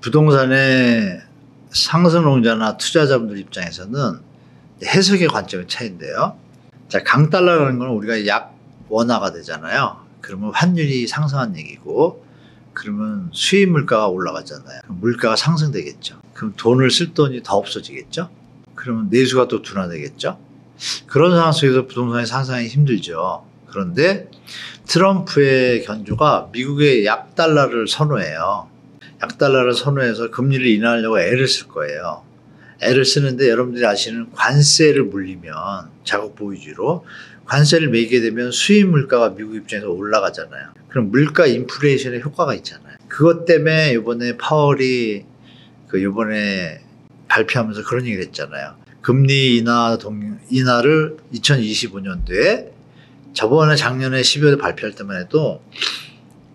부동산의 상승론자나 투자자분들 입장에서는 해석의 관점의 차이인데요. 자, 강달러라는 건 우리가 약 원화가 되잖아요. 그러면 환율이 상승한 얘기고, 그러면 수입 물가가 올라가잖아요. 그럼 물가가 상승되겠죠. 그럼 돈을 쓸 돈이 더 없어지겠죠. 그러면 내수가 또 둔화되겠죠. 그런 상황 속에서 부동산이 상승하기 힘들죠. 그런데 트럼프의 견조가 미국의 약달러를 선호해요. 약달러를 선호해서 금리를 인하하려고 애를 쓸 거예요. 애를 쓰는데 여러분들이 아시는 관세를 물리면 자국보유지로 관세를 매기게 되면 수입 물가가 미국 입장에서 올라가잖아요. 그럼 물가 인플레이션의 효과가 있잖아요. 그것 때문에 이번에 파월이 이번에 발표하면서 그런 얘기를 했잖아요. 금리 인하를 2025년도에 저번에 작년에 12월에 발표할 때만 해도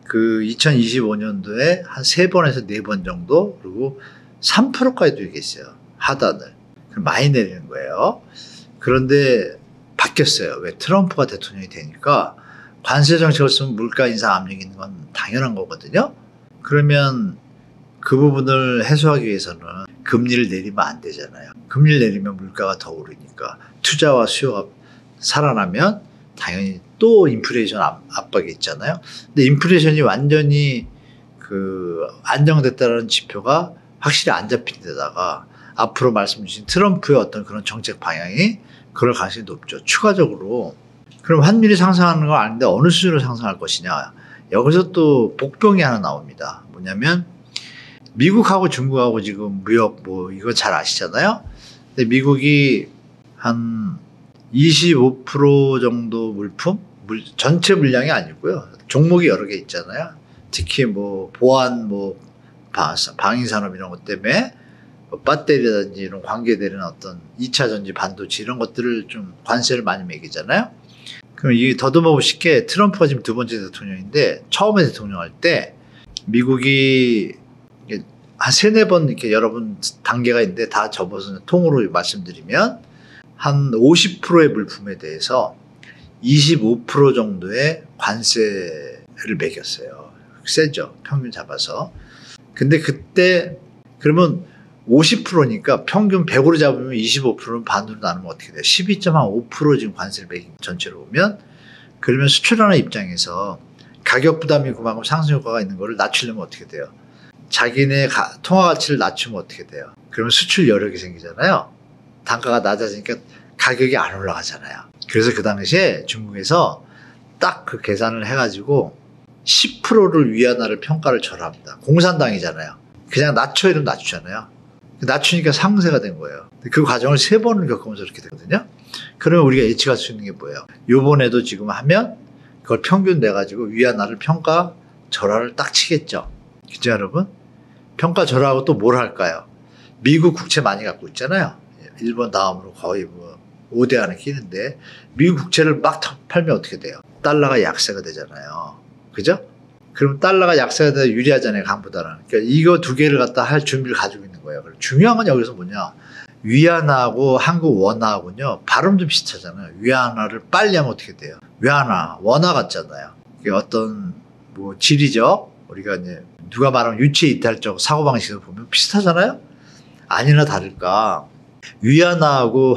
그 2025년도에 한 3번에서 4번 정도, 그리고 3%까지도 얘기했어요. 하단을. 많이 내리는 거예요. 그런데 바뀌었어요. 왜? 트럼프가 대통령이 되니까 관세 정책을 쓰면 물가 인상 압력이 있는 건 당연한 거거든요. 그러면 그 부분을 해소하기 위해서는 금리를 내리면 안 되잖아요. 금리를 내리면 물가가 더 오르니까 투자와 수요가 살아나면 당연히 또 인플레이션 압박이 있잖아요. 근데 인플레이션이 완전히 안정됐다는 지표가 확실히 안 잡힌 데다가 앞으로 말씀 주신 트럼프의 어떤 그런 정책 방향이 그럴 가능성이 높죠. 추가적으로 그럼 환율이 상승하는 건 아닌데 어느 수준으로 상승할 것이냐. 여기서 또 복병이 하나 나옵니다. 뭐냐면 미국하고 중국하고 지금 무역 이거 잘 아시잖아요. 근데 미국이 한 25% 정도 물품? 전체 물량이 아니고요. 종목이 여러 개 있잖아요. 특히 보안, 방위산업 이런 것 때문에 배터리라든지 이런 관계되는 어떤 2차 전지 반도체 이런 것들을 좀 관세를 많이 매기잖아요. 그럼 이게 더듬어 보시게 트럼프가 지금 두 번째 대통령인데 처음에 대통령 할 때 미국이 한 3-4번 이렇게 여러분 단계가 있는데 다 접어서 통으로 말씀드리면 한 50%의 물품에 대해서 25% 정도의 관세를 매겼어요. 세죠. 평균 잡아서. 근데 그때 그러면 50%니까 평균 100으로 잡으면 25%는 반으로 나누면 어떻게 돼요? 12.5% 지금 관세를 매긴 전체로 보면, 그러면 수출하는 입장에서 가격 부담이 그만큼 상승 효과가 있는 거를 낮추려면 어떻게 돼요? 자기네 통화 가치를 낮추면 어떻게 돼요? 그러면 수출 여력이 생기잖아요. 단가가 낮아지니까 가격이 안 올라가잖아요. 그래서 그 당시에 중국에서 딱 그 계산을 해가지고 10%를 위안화를 평가를 절하합니다. 공산당이잖아요. 그냥 낮춰 이러면 낮추잖아요. 낮추니까 상세가 된 거예요. 그 과정을 3번을 겪으면서 이렇게 되거든요. 그러면 우리가 예측할 수 있는 게 뭐예요? 요번에도 지금 하면 그걸 평균 내가지고 위안화를 평가 절하를 딱 치겠죠. 그죠, 여러분? 평가 절하하고 또 뭘 할까요? 미국 국채 많이 갖고 있잖아요. 일본 다음으로 거의 5대 안에 끼는데 미국 국채를 막 팔면 어떻게 돼요? 달러가 약세가 되잖아요. 그죠? 그럼 달러가 약세가 돼서 유리하잖아요, 강보다는. 그러니까 이거 두 개를 갖다 할 준비를 가지고 있는 거예요. 중요한 건 여기서 뭐냐? 위안화하고 한국 원화하고는요, 발음도 비슷하잖아요. 위안화를 빨리 하면 어떻게 돼요? 위안화, 원화 같잖아요. 이게 어떤 지리적, 우리가 이제 누가 말하면 유체 이탈적 사고방식을 보면 비슷하잖아요? 아니나 다를까. 위안화하고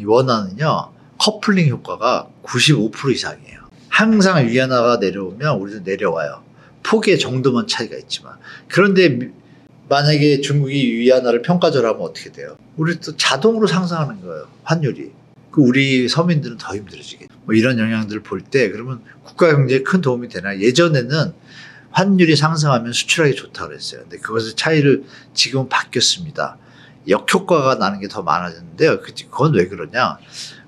원화는요, 커플링 효과가 95% 이상이에요. 항상 위안화가 내려오면 우리도 내려와요. 폭의 정도만 차이가 있지만. 그런데 만약에 중국이 위안화를 평가절하면 어떻게 돼요? 우리 또 자동으로 상승하는 거예요. 환율이. 우리 서민들은 더 힘들어지겠죠. 이런 영향들을 볼 때 그러면 국가 경제에 큰 도움이 되나? 예전에는 환율이 상승하면 수출하기 좋다고 그랬어요. 근데 그것의 차이를 지금은 바뀌었습니다. 역효과가 나는 게 더 많아졌는데요. 그건 왜 그러냐?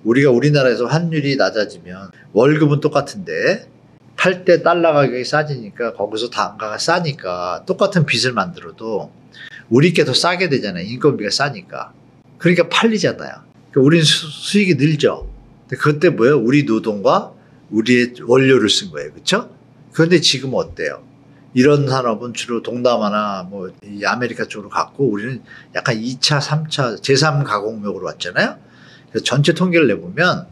우리나라에서 환율이 낮아지면 월급은 똑같은데 팔 때 달러 가격이 싸지니까 거기서 단가가 싸니까 똑같은 빚을 만들어도 우리 게 더 싸게 되잖아요. 인건비가 싸니까. 그러니까 팔리잖아요. 그러니까 우리는 수익이 늘죠. 근데 그때 뭐예요? 우리 노동과 우리의 원료를 쓴 거예요. 그렇죠? 그런데 지금은 어때요? 이런 산업은 주로 동남아나 뭐 이 아메리카 쪽으로 갔고 우리는 약간 2차, 3차, 제3 가공력으로 왔잖아요. 그래서 전체 통계를 내보면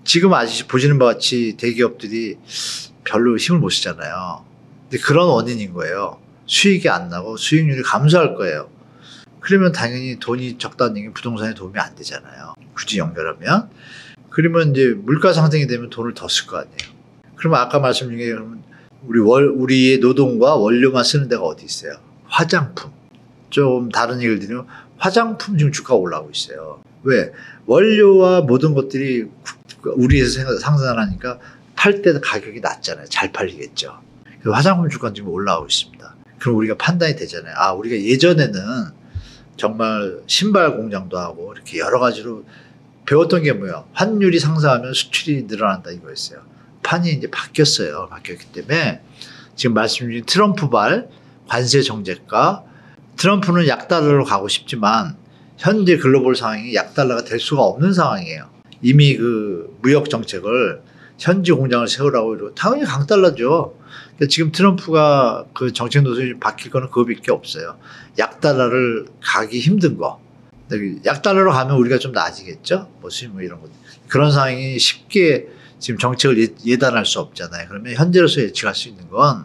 지금 아직 보시는 바와 같이 대기업들이 별로 힘을 못 쓰잖아요. 근데 그런 원인인 거예요. 수익이 안 나고 수익률이 감소할 거예요. 그러면 당연히 돈이 적다는 얘기는 부동산에 도움이 안 되잖아요. 굳이 연결하면. 그러면 이제 물가 상승이 되면 돈을 더 쓸 거 아니에요. 그러면 아까 말씀 중에 우리의 노동과 원료만 쓰는 데가 어디 있어요? 화장품. 좀 다른 얘기를 드리면 화장품 지금 주가가 올라오고 있어요. 왜? 원료와 모든 것들이 우리에서 상승하니까 팔 때 가격이 낮잖아요. 잘 팔리겠죠. 그래서 화장품 주가는 지금 올라오고 있습니다. 그럼 우리가 판단이 되잖아요. 아, 우리가 예전에는 정말 신발 공장도 하고 이렇게 여러 가지로 배웠던 게 뭐예요? 환율이 상승하면 수출이 늘어난다 이거였어요. 판이 이제 바뀌었어요. 바뀌었기 때문에 지금 말씀 주신 트럼프발 관세 정책과 트럼프는 약달러로 가고 싶지만 현재 글로벌 상황이 약달러가 될 수가 없는 상황이에요. 이미 그 무역 정책을 현지 공장을 세우라고 이러고 당연히 강달러죠. 그러니까 지금 트럼프가 그 정책 노선이 바뀔 거는 그거밖에 없어요. 약달러를 가기 힘든 거. 약달러로 가면 우리가 좀 나아지겠죠? 뭐 수입 뭐 이런 거. 그런 상황이 쉽게 지금 정책을 예단할 수 없잖아요. 그러면 현재로서 예측할 수 있는 건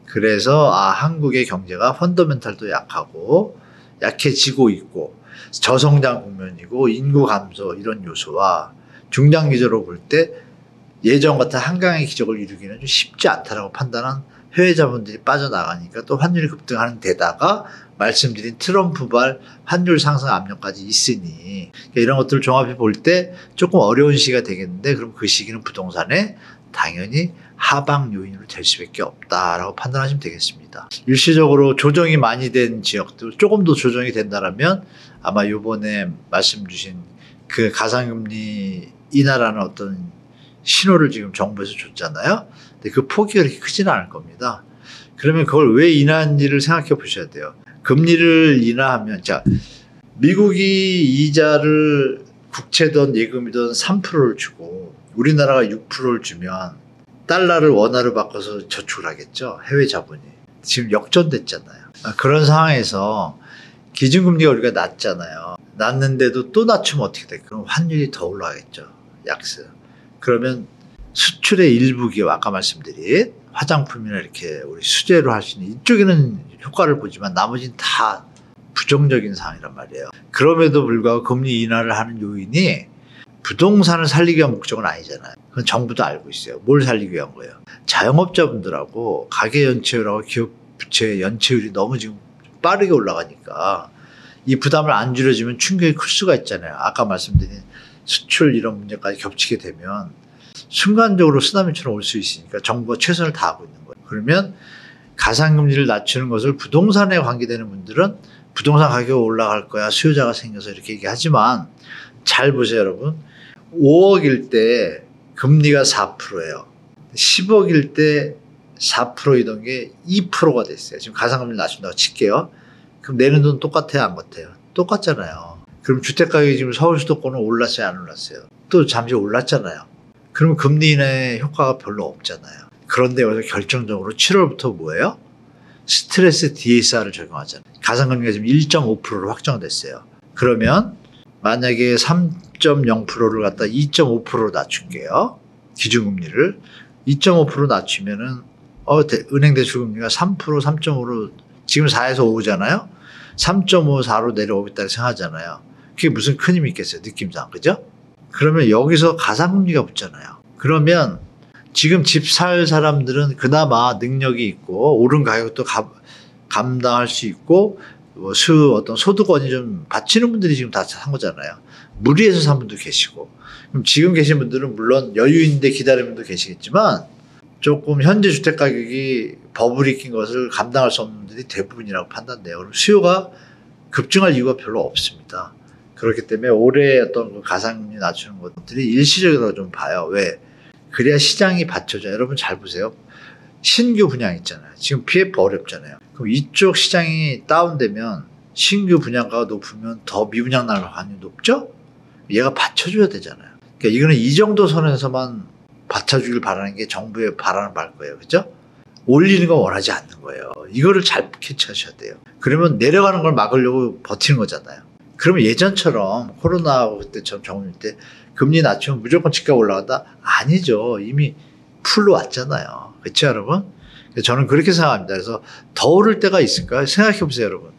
그래서 한국의 경제가 펀더멘탈도 약하고 약해지고 있고 저성장 국면이고 인구 감소 이런 요소와 중장기적으로 볼 때 예전 같은 한강의 기적을 이루기는 좀 쉽지 않다라고 판단한 해외 자본들이 빠져나가니까 또 환율이 급등하는 데다가 말씀드린 트럼프발 환율 상승 압력까지 있으니 이런 것들을 종합해 볼 때 조금 어려운 시기가 되겠는데 그럼 그 시기는 부동산에 당연히 하방 요인으로 될 수밖에 없다라고 판단하시면 되겠습니다. 일시적으로 조정이 많이 된 지역들 조금 더 조정이 된다라면 아마 이번에 말씀 주신 그 가상금리 인하라는 어떤 신호를 지금 정부에서 줬잖아요. 근데 그 폭이 그렇게 크지는 않을 겁니다. 그러면 그걸 왜 인하한지를 생각해 보셔야 돼요. 금리를 인하하면 자 미국이 이자를 국채든 예금이든 3%를 주고 우리나라가 6%를 주면 달러를 원화로 바꿔서 저축을 하겠죠. 해외 자본이. 지금 역전됐잖아요. 그런 상황에서 기준금리가 우리가 낮잖아요. 낮는데도 또 낮추면 어떻게 될까요? 그럼 환율이 더 올라가겠죠. 약세. 그러면 수출의 일부 기업, 아까 말씀드린 화장품이나 이렇게 우리 수제로 할 수 있는 이쪽에는 효과를 보지만 나머지는 다 부정적인 상황이란 말이에요. 그럼에도 불구하고 금리 인하를 하는 요인이 부동산을 살리기 위한 목적은 아니잖아요. 그건 정부도 알고 있어요. 뭘 살리기 위한 거예요? 자영업자분들하고 가계 연체율하고 기업 부채 연체율이 너무 지금 빠르게 올라가니까 이 부담을 안 줄여주면 충격이 클 수가 있잖아요. 아까 말씀드린 수출 이런 문제까지 겹치게 되면 순간적으로 쓰나미처럼 올 수 있으니까 정부가 최선을 다하고 있는 거예요. 그러면 가상금리를 낮추는 것을 부동산에 관계되는 분들은 부동산 가격이 올라갈 거야 수요자가 생겨서 이렇게 얘기하지만 잘 보세요 여러분. 5억일 때 금리가 4%예요. 10억일 때 4%이던 게 2%가 됐어요. 지금 가상금리를 낮춘다고 칠게요. 그럼 내는 돈 똑같아요 안 같아요? 똑같잖아요. 그럼 주택가격이 지금 서울 수도권은 올랐어요 안 올랐어요? 또 잠시 올랐잖아요. 그러면 금리 인하의 효과가 별로 없잖아요. 그런데 여기서 결정적으로 7월부터 뭐예요? 스트레스 DSR을 적용하잖아요. 가상금리가 지금 1.5%로 확정됐어요. 그러면 만약에 3.0%를 갖다 2.5%로 낮출게요. 기준금리를 2.5% 낮추면은 은행 대출금리가 3%, 3.5로 지금 4에서 5잖아요. 3.5, 4로 내려오겠다고 생각하잖아요. 그게 무슨 큰 힘이 있겠어요. 느낌상. 그죠? 그러면 여기서 가상금리가 붙잖아요. 그러면 지금 집 살 사람들은 그나마 능력이 있고 오른 가격도 감당할 수 있고 어떤 소득원이 좀 받치는 분들이 지금 다 산 거잖아요. 무리해서 산 분도 계시고 그럼 지금 계신 분들은 물론 여유인데 기다리는 분도 계시겠지만 조금 현재 주택 가격이 버블이 낀 것을 감당할 수 없는 분들이 대부분이라고 판단돼요. 그럼 수요가 급증할 이유가 별로 없습니다. 그렇기 때문에 올해 어떤 가상금리 낮추는 것들이 일시적으로 좀 봐요. 왜? 그래야 시장이 받쳐져요. 여러분 잘 보세요. 신규 분양 있잖아요. 지금 PF 어렵잖아요. 그럼 이쪽 시장이 다운되면 신규 분양가가 높으면 더 미분양 날 확률이 높죠? 얘가 받쳐줘야 되잖아요. 그러니까 이거는 이 정도 선에서만 받쳐주길 바라는 게 정부의 바라는 바일 거예요. 그죠? 올리는 거 원하지 않는 거예요. 이거를 잘 캐치하셔야 돼요. 그러면 내려가는 걸 막으려고 버티는 거잖아요. 그러면 예전처럼 코로나 그때처럼 정부일 때 금리 낮추면 무조건 집값 올라간다? 아니죠. 이미 풀로 왔잖아요. 그렇죠, 여러분? 저는 그렇게 생각합니다. 그래서 더 오를 때가 있을까요? 생각해 보세요, 여러분.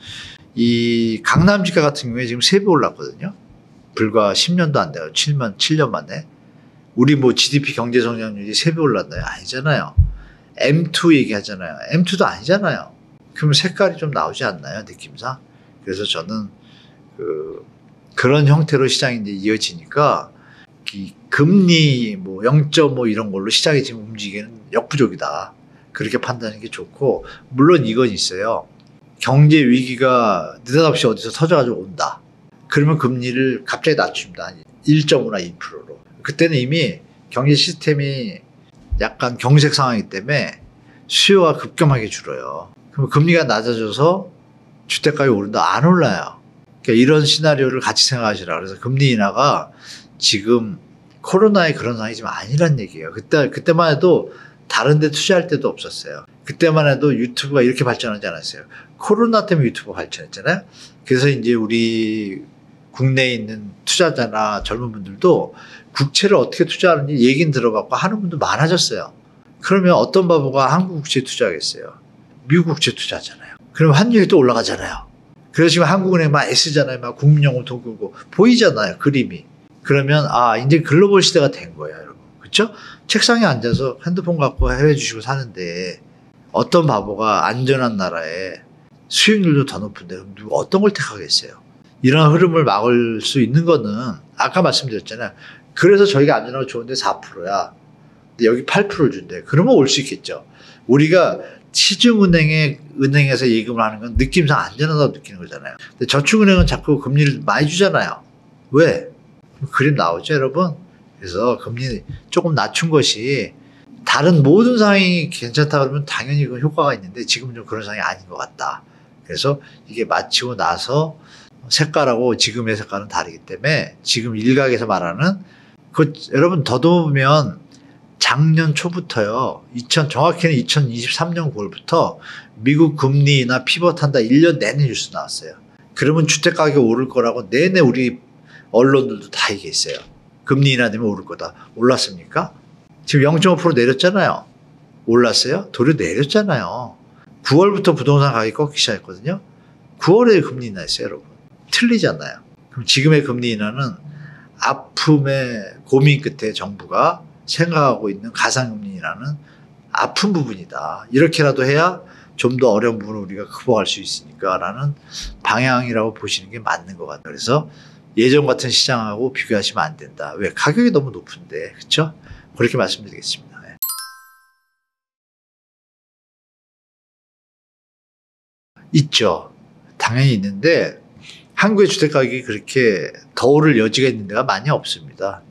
이 강남 집값 같은 경우에 지금 3배 올랐거든요. 불과 10년도 안 돼요. 7년 만에. 우리 뭐 GDP 경제 성장률이 3배 올랐나요? 아니잖아요. M2 얘기하잖아요. M2도 아니잖아요. 그러면 색깔이 좀 나오지 않나요? 느낌상. 그래서 저는 그런 형태로 시장이 이제 이어지니까 이 금리 뭐 0.5 이런 걸로 시장이 지금 움직이는 역부족이다. 그렇게 판단하는 게 좋고, 물론 이건 있어요. 경제 위기가 느닷없이 어디서 터져가지고 온다. 그러면 금리를 갑자기 낮춥니다. 1.5나 2%로. 그때는 이미 경제 시스템이 약간 경색 상황이기 때문에 수요가 급격하게 줄어요. 그럼 금리가 낮아져서 주택가격이 오른다? 안 올라요. 그러니까 이런 시나리오를 같이 생각하시라. 그래서 금리 인하가 지금 코로나의 그런 상황이 지금 아니란 얘기예요. 그때만 해도 다른 데 투자할 데도 없었어요. 그때만 해도 유튜브가 이렇게 발전하지 않았어요. 코로나 때문에 유튜브가 발전했잖아요. 그래서 이제 우리 국내에 있는 투자자나 젊은 분들도 국채를 어떻게 투자하는지 얘기는 들어봤고 하는 분도 많아졌어요. 그러면 어떤 바보가 한국 국채에 투자하겠어요? 미국 국채에 투자하잖아요. 그러면 환율이 또 올라가잖아요. 그래서 지금 한국은행 막 애쓰잖아요. 막 국민연금 돈 긁고 보이잖아요. 그림이. 그러면 이제 글로벌 시대가 된 거예요, 여러분. 그렇죠? 책상에 앉아서 핸드폰 갖고 해외 주식을 사는데 어떤 바보가 안전한 나라에 수익률도 더 높은데 누가 어떤 걸 택하겠어요? 이런 흐름을 막을 수 있는 거는 아까 말씀드렸잖아요. 그래서 저희가 안전하고 좋은데 4%야. 근데 여기 8%를 준대. 그러면 올 수 있겠죠. 우리가 시중은행에서 예금을 하는 건 느낌상 안전하다고 느끼는 거잖아요. 근데 저축은행은 자꾸 금리를 많이 주잖아요. 왜? 그림 나오죠, 여러분? 그래서 금리 조금 낮춘 것이 다른 모든 상황이 괜찮다 그러면 당연히 그 효과가 있는데 지금은 좀 그런 상황이 아닌 것 같다. 그래서 이게 마치고 나서 색깔하고 지금의 색깔은 다르기 때문에 지금 일각에서 말하는 여러분 더듬으면 작년 초부터요. 정확히는 2023년 9월부터 미국 금리 인하 피벗한다 1년 내내 뉴스 나왔어요. 그러면 주택가격이 오를 거라고 내내 우리 언론들도 다 얘기했어요. 금리 인하되면 오를 거다. 올랐습니까? 지금 0.5% 내렸잖아요. 올랐어요? 도리어 내렸잖아요. 9월부터 부동산 가격이 꺾이기 시작했거든요. 9월에 금리 인하했어요, 여러분. 틀리잖아요. 그럼 지금의 금리 인하는 아픔의 고민 끝에 정부가 생각하고 있는 가상금리 인하는 아픈 부분이다. 이렇게라도 해야 좀 더 어려운 부분을 우리가 극복할 수 있으니까 라는 방향이라고 보시는 게 맞는 것 같아요. 그래서 예전 같은 시장하고 비교하시면 안 된다. 왜? 가격이 너무 높은데. 그렇죠? 그렇게 말씀드리겠습니다. 네. 있죠. 당연히 있는데 한국의 주택가격이 그렇게 더 오를 여지가 있는 데가 많이 없습니다.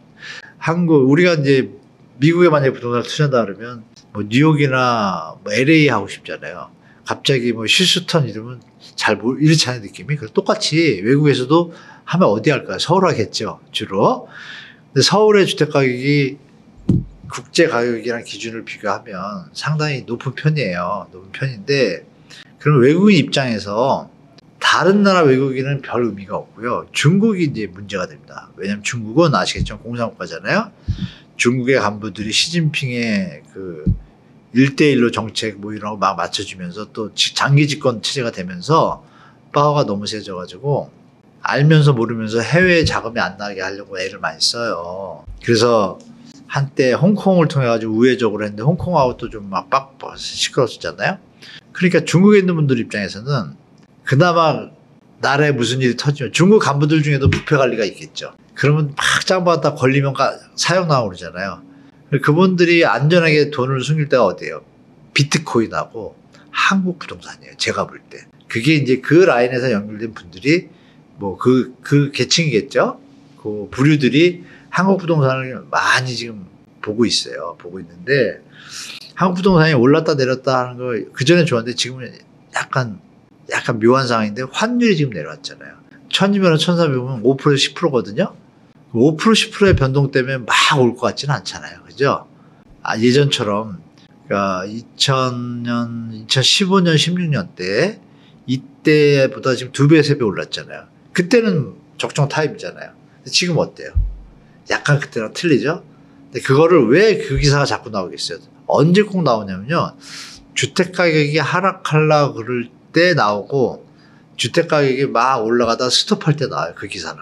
우리가 이제 미국에 만약에 부동산을 투자한다 그러면 뭐 뉴욕이나 뭐 LA 하고 싶잖아요. 갑자기 뭐 휴스턴 이러면 이렇지 않은 느낌이. 똑같이 외국에서도 하면 어디 할까요? 서울 하겠죠, 주로. 근데 서울의 주택가격이 국제 가격이랑 기준을 비교하면 상당히 높은 편이에요. 높은 편인데, 그럼 외국인 입장에서 다른 나라 외국인은 별 의미가 없고요. 중국이 이제 문제가 됩니다. 왜냐면 중국은 아시겠지만 공산국가잖아요. 중국의 간부들이 시진핑의 그 1대1로 정책 뭐 이런 거 막 맞춰주면서 또 장기 집권 체제가 되면서 파워가 너무 세져가지고 알면서 모르면서 해외 자금이 안 나게 하려고 애를 많이 써요. 그래서 한때 홍콩을 통해 가지고 우회적으로 했는데 홍콩하고 또 좀 막 시끄러웠잖아요. 그러니까 중국에 있는 분들 입장에서는 그나마 나라에 무슨 일이 터지면 중국 간부들 중에도 부패 관리가 있겠죠. 그러면 막 짱받았다 걸리면 사형 나오고 그러잖아요. 그분들이 안전하게 돈을 숨길 때가 어디예요? 비트코인하고 한국 부동산이에요. 제가 볼 때. 그게 이제 그 라인에서 연결된 분들이 뭐 그 계층이겠죠. 그 부류들이 한국 부동산을 많이 지금 보고 있어요. 보고 있는데 한국 부동산이 올랐다 내렸다 하는 거 그전에 좋았는데 지금은 약간 묘한 상황인데 환율이 지금 내려왔잖아요. 1000이면 1300이면 5% 10%거든요. 5% 10%의 변동 때문에 막 올 것 같지는 않잖아요. 그죠? 예전처럼 그러니까 2015년, 16년 때 이때보다 지금 2배, 3배 올랐잖아요. 그때는 적정 타입이잖아요. 근데 지금 어때요? 약간 그때랑 틀리죠? 근데 그거를 왜 그 기사가 자꾸 나오겠어요? 언제 꼭 나오냐면요. 주택가격이 하락하려고 그럴 때 나오고 주택가격이 막 올라가다 스톱할 때 나와요. 그 기사는.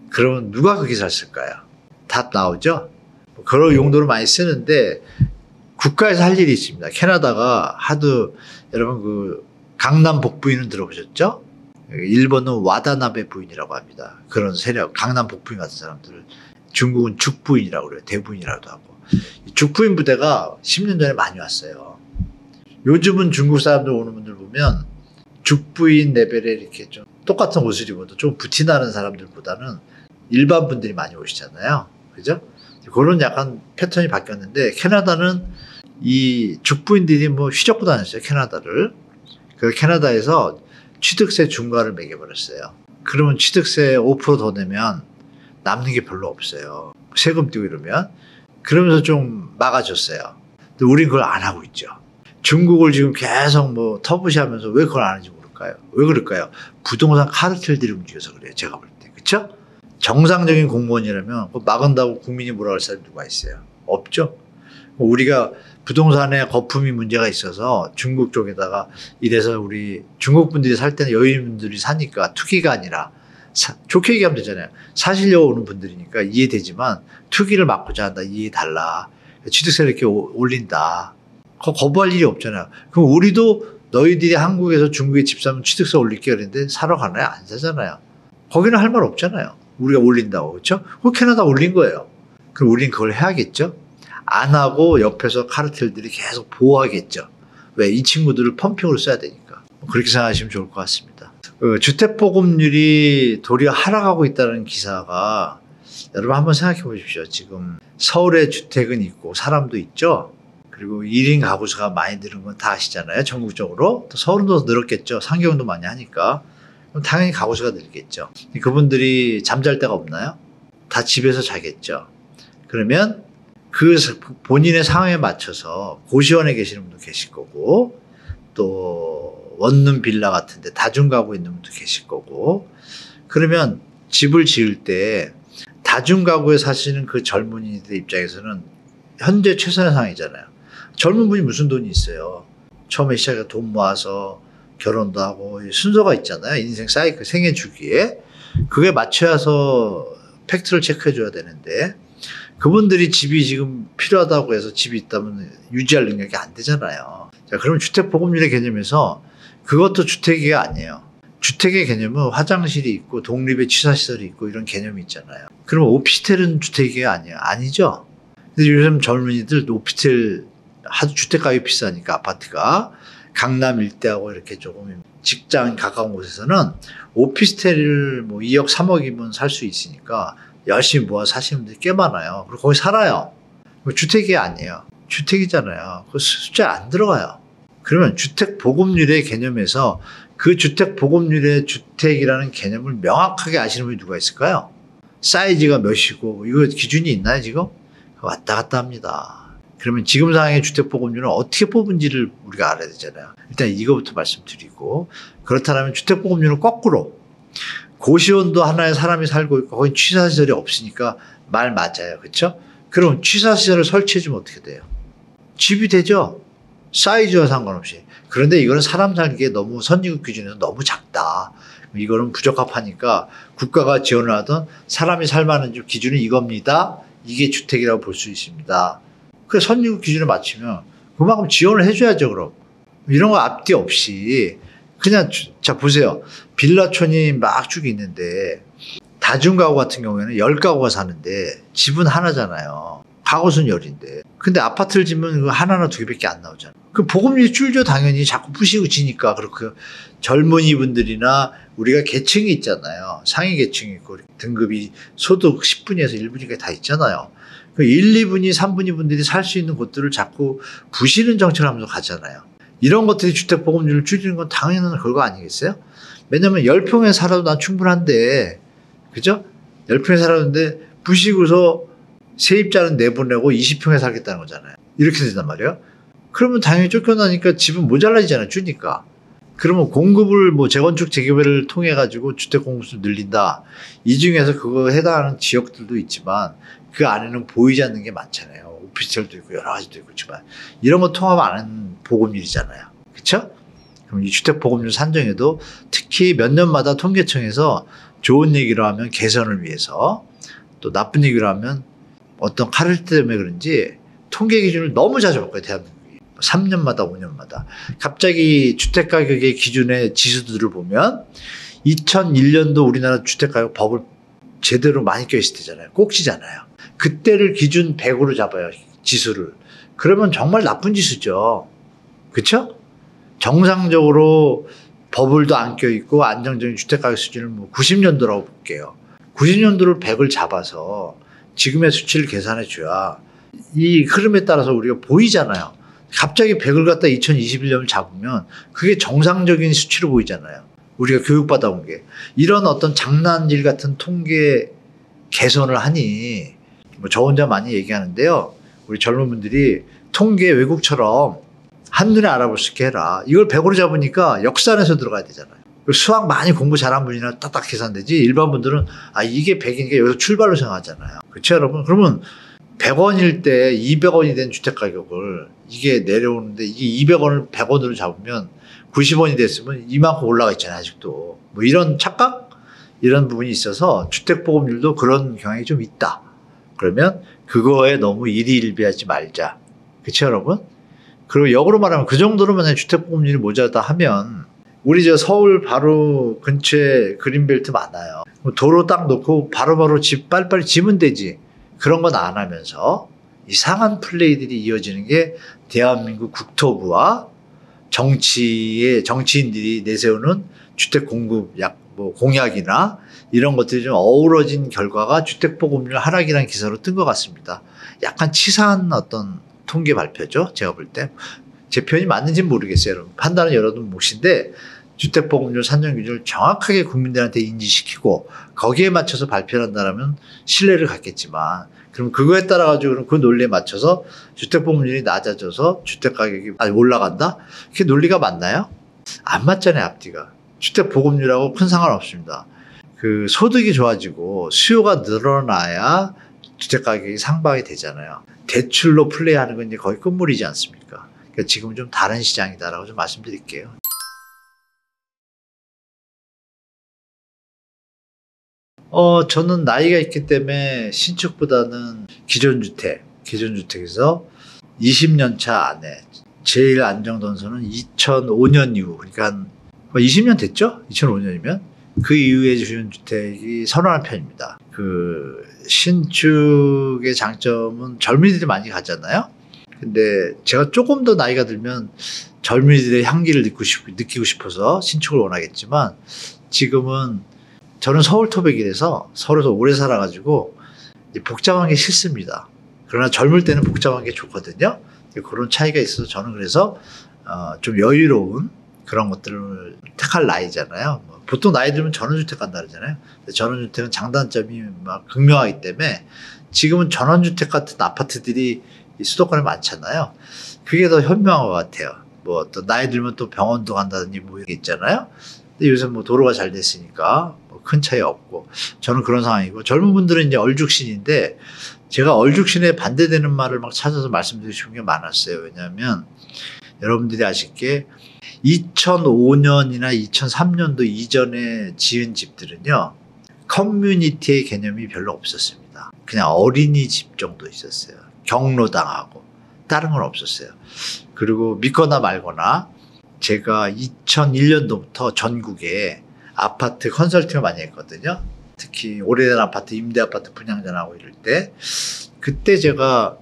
그러면 누가 그 기사를 쓸까요? 다 나오죠? 그런 용도로 많이 쓰는데 국가에서 할 일이 있습니다. 캐나다가 하도 여러분 그 강남 북부인은 들어보셨죠? 일본은 와다나베 부인이라고 합니다. 그런 세력, 강남 북부인 같은 사람들을 중국은 죽부인이라고 그래요. 대부인이라고도 하고. 죽부인 부대가 10년 전에 많이 왔어요. 요즘은 중국 사람들 오는 분들 보면 죽부인 레벨에 이렇게 좀 똑같은 옷을 입어도 좀 부티나는 사람들보다는 일반 분들이 많이 오시잖아요. 그죠? 그런 약간 패턴이 바뀌었는데 캐나다는 이 죽부인들이 뭐 휘젓고 다녔어요. 캐나다를. 그 캐나다에서 취득세 중과를 매겨버렸어요. 그러면 취득세 5% 더 내면 남는 게 별로 없어요. 세금 띄고 이러면. 그러면서 좀 막아줬어요. 근데 우린 그걸 안 하고 있죠. 중국을 지금 계속 뭐 터부시하면서 왜 그걸 안 하는지 모를까요? 왜 그럴까요? 부동산 카르텔들이 움직여서 그래요. 제가 볼 때. 그쵸? 정상적인 공무원이라면 막은다고 국민이 뭐라 할 사람이 누가 있어요? 없죠? 우리가 부동산에 거품이 문제가 있어서 중국 쪽에다가 이래서 우리 중국 분들이 살 때는 여인분들이 사니까 투기가 아니라 좋게 얘기하면 되잖아요. 사시려고 오는 분들이니까 이해되지만 투기를 막고자 한다. 이해달라. 취득세를 이렇게 올린다. 거부할 일이 없잖아요. 그럼 우리도 너희들이 한국에서 중국에 집 사면 취득세 올릴게 그랬는데 사러 가나요? 안 사잖아요. 거기는 할 말 없잖아요. 우리가 올린다고. 그렇죠? 그 캐나다 올린 거예요. 그럼 우리는 그걸 해야겠죠? 안 하고 옆에서 카르텔들이 계속 보호하겠죠. 왜? 이 친구들을 펌핑으로 써야 되니까. 그렇게 생각하시면 좋을 것 같습니다. 주택보급률이 도리어 하락하고 있다는 기사가 여러분 한번 생각해 보십시오. 지금 서울에 주택은 있고 사람도 있죠. 그리고 1인 가구수가 많이 늘은 건 다 아시잖아요. 전국적으로. 또 서울도 늘었겠죠. 상경도 많이 하니까. 그럼 당연히 가구수가 늘겠죠. 그분들이 잠잘 데가 없나요? 다 집에서 자겠죠. 그러면 그 본인의 상황에 맞춰서 고시원에 계시는 분도 계실 거고 또 원룸 빌라 같은 데 다중가구 있는 분도 계실 거고 그러면 집을 지을 때 다중가구에 사시는 그 젊은이들 입장에서는 현재 최선의 상황이잖아요. 젊은 분이 무슨 돈이 있어요. 처음에 시작해 돈 모아서 결혼도 하고 순서가 있잖아요. 인생 사이클 생애 주기에. 그게 맞춰서 팩트를 체크해 줘야 되는데 그분들이 집이 지금 필요하다고 해서 집이 있다면 유지할 능력이 안 되잖아요. 자, 그러면 주택보급률의 개념에서 그것도 주택이 아니에요. 주택의 개념은 화장실이 있고 독립의 취사시설이 있고 이런 개념이 있잖아요. 그럼 오피스텔은 주택이 아니에요. 아니죠. 근데 요즘 젊은이들 오피스텔 하도 주택가격이 비싸니까 아파트가 강남 일대하고 이렇게 조금 직장 가까운 곳에서는 오피스텔을 뭐 2억 3억이면 살 수 있으니까 열심히 모아 사시는 분들이 꽤 많아요. 그리고 거기 살아요. 주택이 아니에요. 주택이잖아요. 그 숫자에 안 들어가요. 그러면 주택 보급률의 개념에서 그 주택 보급률의 주택이라는 개념을 명확하게 아시는 분이 누가 있을까요? 사이즈가 몇이고 이거 기준이 있나요 지금? 왔다 갔다 합니다. 그러면 지금 상황의 주택 보급률은 어떻게 뽑은지를 우리가 알아야 되잖아요. 일단 이거부터 말씀드리고 그렇다면 주택 보급률은 거꾸로 고시원도 하나의 사람이 살고 있고 거긴 취사시설이 없으니까 말 맞아요. 그렇죠? 그럼 취사시설을 설치해주면 어떻게 돼요? 집이 되죠. 사이즈와 상관없이. 그런데 이거는 사람 살기에 너무 선진국 기준에서 너무 작다. 이거는 부적합하니까 국가가 지원을 하던 사람이 살만한 집 기준이 이겁니다. 이게 주택이라고 볼 수 있습니다. 그래서 선진국 기준에 맞추면 그만큼 지원을 해줘야죠. 그럼 이런 거 앞뒤 없이 그냥 자 보세요. 빌라촌이 막 쭉 있는데 다중가구 같은 경우에는 10가구가 사는데 집은 하나잖아요. 가구수는 10인데. 근데 아파트를 지면 하나나 두 개밖에 안 나오잖아요. 그 보급률이 줄죠. 당연히 자꾸 부시고 지니까. 그렇게 젊은이 분들이나 우리가 계층이 있잖아요. 상위 계층이 있고 등급이 소득 10분위에서 1분위가 다 있잖아요. 그 1, 2분위, 3분위 분들이 살 수 있는 곳들을 자꾸 부시는 정책을 하면서 가잖아요. 이런 것들이 주택 보급률을 줄이는 건 당연한 결과 아니겠어요? 왜냐면 10평에 살아도 난 충분한데, 그죠? 10평에 살았는데 부시고서 세입자는 내보내고 20평에 살겠다는 거잖아요. 이렇게 된단 말이에요. 그러면 당연히 쫓겨나니까 집은 모자라지잖아요. 주니까. 그러면 공급을 뭐 재건축 재개발을 통해 가지고 주택 공급을 늘린다. 이 중에서 그거 해당하는 지역들도 있지만 그 안에는 보이지 않는 게 많잖아요. 오피스텔도 있고 여러 가지도 있지만 이런 거 통합 안 하는 보급률이잖아요. 그렇죠? 그럼 이 주택 보급률 산정에도 특히 몇 년마다 통계청에서 좋은 얘기를 하면 개선을 위해서 또 나쁜 얘기를 하면 어떤 카르텔 때문에 그런지 통계 기준을 너무 자주 바꿔요. 대한민국이. 3년마다 5년마다. 갑자기 주택가격의 기준의 지수들을 보면 2001년도 우리나라 주택가격 법을 제대로 많이 껴있을 때잖아요. 꼭지잖아요. 그때를 기준 100으로 잡아요. 지수를. 그러면 정말 나쁜 지수죠. 그렇죠? 정상적으로 버블도 안 껴있고 안정적인 주택가격 수준을 뭐 90년도라고 볼게요. 90년도를 100을 잡아서 지금의 수치를 계산해 줘야 이 흐름에 따라서 우리가 보이잖아요. 갑자기 100을 갖다 2021년을 잡으면 그게 정상적인 수치로 보이잖아요. 우리가 교육받아온 게. 이런 어떤 장난질 같은 통계 개선을 하니 뭐 저 혼자 많이 얘기하는데요. 우리 젊은 분들이 통계 외국처럼 한눈에 알아볼 수 있게 해라. 이걸 100으로 잡으니까 역산해서 들어가야 되잖아요. 수학 많이 공부 잘한 분이나 딱딱 계산되지 일반 분들은 아 이게 100이니까 여기서 출발로 생각하잖아요. 그렇죠 여러분? 그러면 100원일 때 200원이 된 주택가격을 이게 내려오는데 이게 200원을 100원으로 잡으면 90원이 됐으면 이만큼 올라가 있잖아요. 아직도. 뭐 이런 착각? 이런 부분이 있어서 주택보급률도 그런 경향이 좀 있다. 그러면 그거에 너무 일희일비하지 말자. 그렇죠 여러분? 그리고 역으로 말하면 그 정도로 만약에 주택보급률이 모자라다 하면 우리 저 서울 바로 근처에 그린벨트 많아요. 도로 딱 놓고 바로바로 집 빨리빨리 지면 되지. 그런 건 안 하면서 이상한 플레이들이 이어지는 게 대한민국 국토부와 정치인들이 내세우는 주택 공급 뭐 공약이나 이런 것들이 좀 어우러진 결과가 주택 보급률 하락이라는 기사로 뜬 것 같습니다. 약간 치사한 어떤 통계 발표죠. 제가 볼 때. 제 표현이 맞는지는 모르겠어요. 여러분. 판단은 여러분 몫인데 주택 보급률 산정 기준을 정확하게 국민들한테 인지시키고 거기에 맞춰서 발표를 한다면 신뢰를 갖겠지만 그럼 그거에 따라 가지고 그 논리에 맞춰서 주택 보급률이 낮아져서 주택 가격이 올라간다? 그게 논리가 맞나요? 안 맞잖아요, 앞뒤가. 주택 보급률하고 큰 상관없습니다. 그 소득이 좋아지고 수요가 늘어나야 주택 가격이 상방이 되잖아요. 대출로 플레이하는 건 이제 거의 끝물이지 않습니까? 그러니까 지금은 좀 다른 시장이다라고 좀 말씀드릴게요. 저는 나이가 있기 때문에 신축보다는 기존주택에서 20년 차 안에 제일 안정던선은 2005년 이후, 그러니까 한 20년 됐죠? 2005년이면. 그 이후에 기존주택이 선호하는 편입니다. 그 신축의 장점은 젊은이들이 많이 가잖아요? 근데 제가 조금 더 나이가 들면 젊은이들의 향기를 느끼고 싶어서 신축을 원하겠지만 지금은 저는 서울 토백이라서 서울에서 오래 살아가지고 복잡한 게 싫습니다. 그러나 젊을 때는 복잡한 게 좋거든요. 그런 차이가 있어서 저는 그래서 좀 여유로운 그런 것들을 택할 나이잖아요. 보통 나이 들면 전원주택 간다 그러잖아요. 근데 전원주택은 장단점이 막 극명하기 때문에 지금은 전원주택 같은 아파트들이 수도권에 많잖아요. 그게 더 현명한 것 같아요. 뭐 또 나이 들면 또 병원도 간다든지 뭐 이게 있잖아요. 근데 요새 뭐 도로가 잘 됐으니까 뭐 큰 차이 없고 저는 그런 상황이고 젊은 분들은 이제 얼죽신인데 제가 얼죽신에 반대되는 말을 막 찾아서 말씀드리고 싶은 게 많았어요. 왜냐하면 여러분들이 아쉽게 2005년이나 2003년도 이전에 지은 집들은요. 커뮤니티의 개념이 별로 없었습니다. 그냥 어린이집 정도 있었어요. 경로당하고 다른 건 없었어요. 그리고 믿거나 말거나 제가 2001년도부터 전국에 아파트 컨설팅을 많이 했거든요. 특히 오래된 아파트, 임대 아파트 분양전하고 이럴 때 그때 제가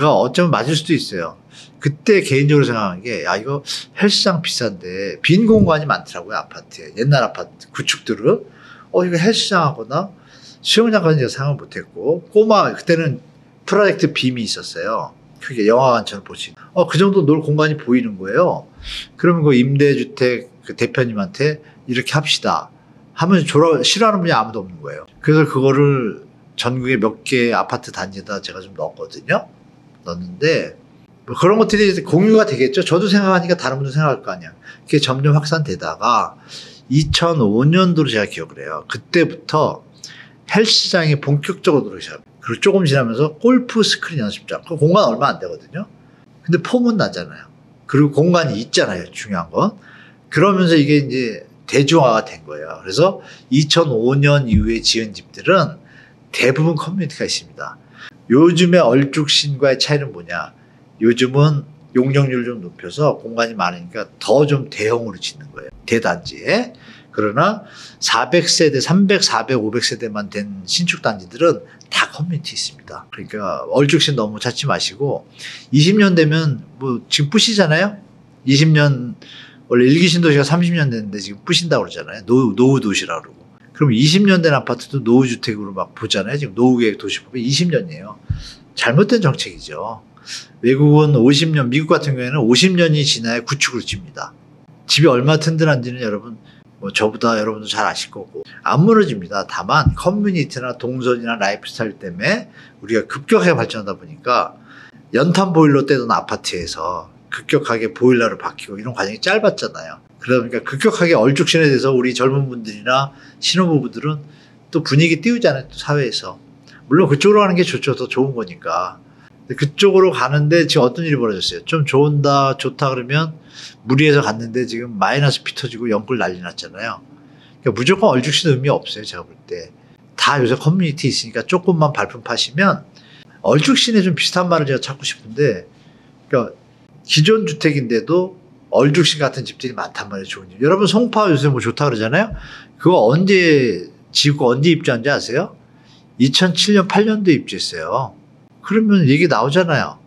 어쩌면 맞을 수도 있어요. 그때 개인적으로 생각한 게 이거 헬스장 비싼데 빈 공간이 많더라고요. 아파트에. 옛날 아파트 구축들은 이거 헬스장 하거나 수영장까지 제가 생각을 못했고 그때는 프로젝트 빔이 있었어요. 크게 영화관처럼 볼 수 있는. 그 정도 놀 공간이 보이는 거예요. 그러면 그 임대주택 그 대표님한테 이렇게 합시다 하면 싫어하는 분이 아무도 없는 거예요. 그래서 그거를 전국에 몇 개 아파트 단지에다 제가 좀 넣었거든요. 넣었는데 뭐 그런 것들이 이제 공유가 되겠죠. 저도 생각하니까 다른 분도 생각할 거 아니야. 그게 점점 확산되다가 2005년도로 제가 기억을 해요. 그때부터 헬스장이 본격적으로 들어오기 시작합니다. 그리고 조금 지나면서 골프 스크린 연습장. 그 공간 얼마 안 되거든요. 근데 폼은 나잖아요. 그리고 공간이 있잖아요. 중요한 건. 그러면서 이게 이제 대중화가 된 거예요. 그래서 2005년 이후에 지은 집들은 대부분 커뮤니티가 있습니다. 요즘의 얼죽신과의 차이는 뭐냐? 요즘은 용적률을 좀 높여서 공간이 많으니까 더 좀 대형으로 짓는 거예요. 대단지에. 그러나 400세대, 300, 400, 500세대만 된 신축 단지들은 다 커뮤니티 있습니다. 그러니까 얼죽신 너무 찾지 마시고 20년 되면 뭐 지금 부시잖아요. 20년 원래 1기 신도시가 30년 됐는데 지금 부신다고 그러잖아요. 노후 도시라고 그러고. 그럼 20년 된 아파트도 노후 주택으로 막 보잖아요. 지금 노후계획 도시법이 20년이에요. 잘못된 정책이죠. 외국은 50년, 미국 같은 경우에는 50년이 지나야 구축을 집니다. 집이 얼마나 튼튼한지는 여러분 뭐 저보다 여러분도 잘 아실 거고 안 무너집니다. 다만 커뮤니티나 동선이나 라이프 스타일 때문에 우리가 급격하게 발전하다 보니까 연탄 보일러 떼던 아파트에서 급격하게 보일러를 바뀌고 이런 과정이 짧았잖아요. 그러다 보니까 급격하게 얼죽신에 대해서 우리 젊은 분들이나 신혼부부들은 또 분위기 띄우잖아요. 또 사회에서. 물론 그쪽으로 가는 게 좋죠. 더 좋은 거니까. 그쪽으로 가는데 지금 어떤 일이 벌어졌어요? 좀 좋다 그러면 무리해서 갔는데 지금 마이너스 피 터지고 연골 난리 났잖아요. 그러니까 무조건 얼죽신 의미 없어요. 제가 볼 때. 다 요새 커뮤니티 있으니까 조금만 발품 파시면 얼죽신에 좀 비슷한 말을 제가 찾고 싶은데 그러니까 기존 주택인데도 얼죽신 같은 집들이 많단 말이에요. 좋은 집. 여러분 송파 요새 뭐 좋다 그러잖아요. 그거 언제 지고 언제 입주한지 아세요? 2007년 8년도에 입주했어요. 그러면 얘기 나오잖아요.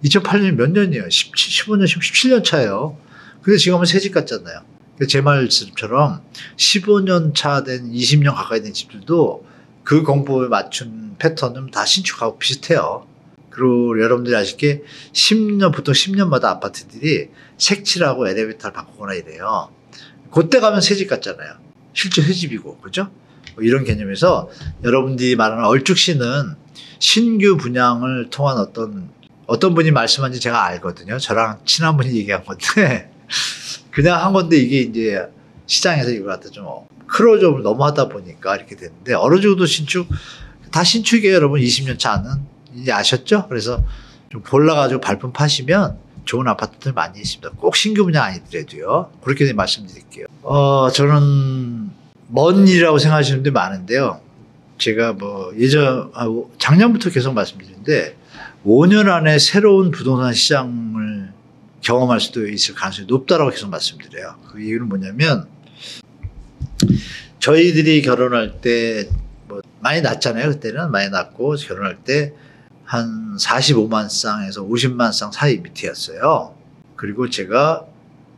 2008년이 몇 년이에요? 15년, 17년 차예요. 근데 지금 하면 새집 같잖아요. 제 말씀처럼 15년 차 된 20년 가까이 된 집들도 그 공법에 맞춘 패턴은 다 신축하고 비슷해요. 그리고 여러분들이 아시게 10년, 보통 10년마다 아파트들이 색칠하고 엘리베이터를 바꾸거나 이래요. 그때 가면 새집 같잖아요. 실제 새집이고, 그죠? 뭐 이런 개념에서 여러분들이 말하는 얼죽신은 신규 분양을 통한 어떤 분이 말씀한지 제가 알거든요. 저랑 친한 분이 얘기한 건데, 그냥 한 건데 이게 이제 시장에서 이걸 갖다 좀 크로즈업을 너무 하다 보니까 이렇게 됐는데, 어느 정도 다 신축이에요, 여러분. 20년 차 안은. 이제 아셨죠? 그래서 좀 골라가지고 발품 파시면 좋은 아파트들 많이 있습니다. 꼭 신규 분양 아니더라도요. 그렇게 말씀드릴게요. 저는 먼 일이라고 생각하시는 분들이 많은데요. 제가 뭐 작년부터 계속 말씀드리는데 5년 안에 새로운 부동산 시장을 경험할 수도 있을 가능성이 높다라고 계속 말씀드려요. 그 이유는 뭐냐면 저희들이 결혼할 때 뭐 많이 났잖아요. 그때는 많이 났고 결혼할 때 한 45만 쌍에서 50만 쌍 사이 밑이었어요. 그리고 제가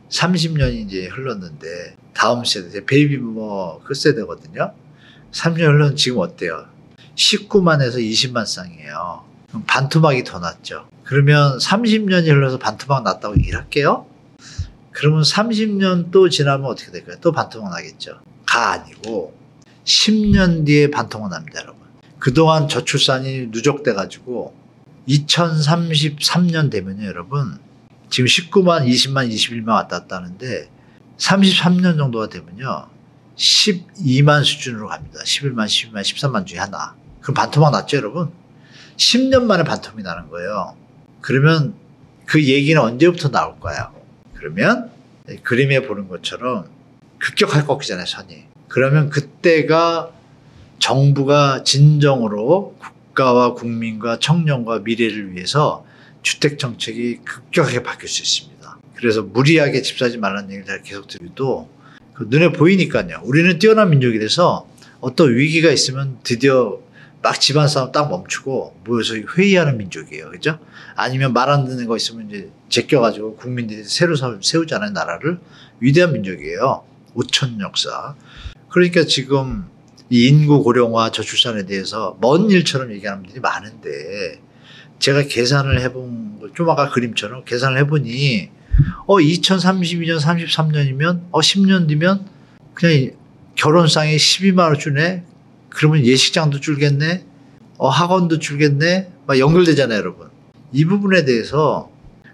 30년이 이제 흘렀는데 다음 세대, 베이비부머 그 세대거든요. 30년 흘렀는데 지금 어때요? 19만에서 20만 쌍이에요. 그럼 반토막이 더 났죠. 그러면 30년이 흘러서 반토막 났다고 얘기를 할게요. 그러면 30년 또 지나면 어떻게 될까요? 또 반토막 나겠죠. 가 아니고 10년 뒤에 반토막 납니다, 여러분. 그동안 저출산이 누적돼가지고 2033년 되면요, 여러분. 지금 19만, 20만, 21만 왔다 갔다 하는데 33년 정도가 되면요. 12만 수준으로 갑니다. 11만, 12만, 13만 중에 하나. 그럼 반토막 났죠, 여러분? 10년 만에 반토막이 나는 거예요. 그러면 그 얘기는 언제부터 나올까요? 그러면 그림에 보는 것처럼 급격할 꺾이잖아요, 선이. 그러면 그때가 정부가 진정으로 국가와 국민과 청년과 미래를 위해서 주택정책이 급격하게 바뀔 수 있습니다. 그래서 무리하게 집 사지 말라는 얘기를 제가 계속 드려도 눈에 보이니까요. 우리는 뛰어난 민족이라서 어떤 위기가 있으면 드디어 막 집안 싸움 딱 멈추고 모여서 회의하는 민족이에요. 그죠? 아니면 말 안 듣는 거 있으면 이제 제껴가지고 국민들이 새로 세우잖아요. 나라를. 위대한 민족이에요. 5천 역사. 그러니까 지금 이 인구 고령화 저출산에 대해서 먼 일처럼 얘기하는 분들이 많은데 제가 계산을 해본 거 좀 아까 그림처럼 계산을 해보니 2032년 33년이면 10년 뒤면 그냥 결혼상에 12만 원 주네. 그러면 예식장도 줄겠네. 학원도 줄겠네. 막 연결되잖아요, 여러분. 이 부분에 대해서